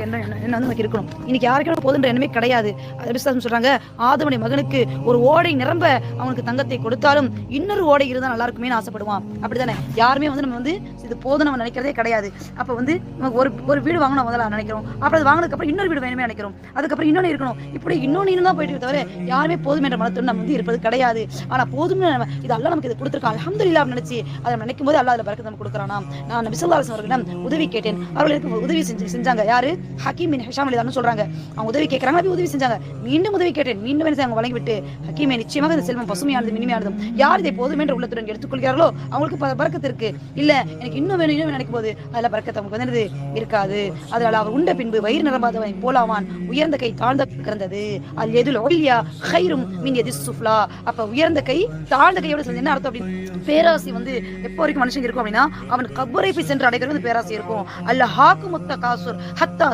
என்ன வந்து நமக்கு இருக்கணும். இன்னைக்கு யாருக்கும் போதுன்ற எண்ணமே கிடையாது. சொல்றாங்க, ஆதவனுடைய மகனுக்கு ஒரு ஓடை நிரம்ப அவனுக்கு தங்கத்தை கொடுத்தாலும் இன்னொரு ஓடை இருந்தா நல்லா இருக்குமே ஆசைப்படுவான். அப்படித்தானே யாருமே வந்து நம்ம வந்து இது போதும் நம்ம நினைக்கிறதே கிடையாது. அப்ப வந்து ஒரு வீடு வாங்கணும் முதல்ல நினைக்கிறோம். அப்புறம் அது வாங்கினதுக்கு அப்புறம் இன்னொரு வீடு வேணுமே நினைக்கிறோம். அதுக்கப்புறம் இன்னொன்னு இருக்கணும். இப்படி இன்னொன்னு தான் போயிட்டு தவிர யாருமே போதும் என்ற மனத்தோடு நம்ம வந்து இருப்பது கிடையாது. ஆனா போதும் இது அல்ல நமக்கு இது கொடுத்துருக்கான் அல்ஹம்துலில்லாஹ் நினைச்சு அதை நினைக்கும் போது அல்லாஹ் அதுல பரக்கத் நமக்கு கொடுக்குறானா. நான் நபி ஸல்லல்லாஹு அலைஹி வஸல்லம் அவர்களிடம் உதவி கேட்டேன். அவர்களுக்கு உதவி செஞ்சாங்க. யாரு? ஹக்கீம் பின் ஹிஷாம் ரலியல்லாஹு சொல்றாங்க. அவங்க உதவி கேட்கறாங்க, நபி உதவி செஞ்சாங்க. மீண்டும் உதவி கேட்டேன். மீண்டும் என்ன செய்ய வழங்கிவிட்டு, ஹக்கீமே நிச்சயமாக இந்த செல்வம் பசுமையானது இனிமையானதும் யார் இதை போதும் என்ற உள்ளத்துடன் எடுத்துக்கொள்கிறார்களோ அவங்களுக்கு பரக்கத்து இருக்கு. இல்ல எனக்கு இன்னும் வேணும் நினைக்கும் போது அதுல பரக்கத்து அவங்களுக்கு வந்து இருக்காது. அதனால அவர் உண்ட பின்பு வயிறு நிரம்பாதவனை போலாவான். உயர்ந்த கை தாழ்ந்த கிடந்தது. அது எதுல ஒலியா ஹைரும் மின் எதி சுஃப்லா. அப்ப உயர்ந்த கை தாழ்ந்த கையோட என்ன அர்த்தம் அப்படின்னு, பேராசி வந்து எப்போ வரைக்கும் மனுஷங்க இருக்கும் அப்படின்னா அவன் கபரை போய் சென்று அடைகிறது பேராசி இருக்கும். அல்ல ஹாக்கு முத்த காசூர் ஹத்தா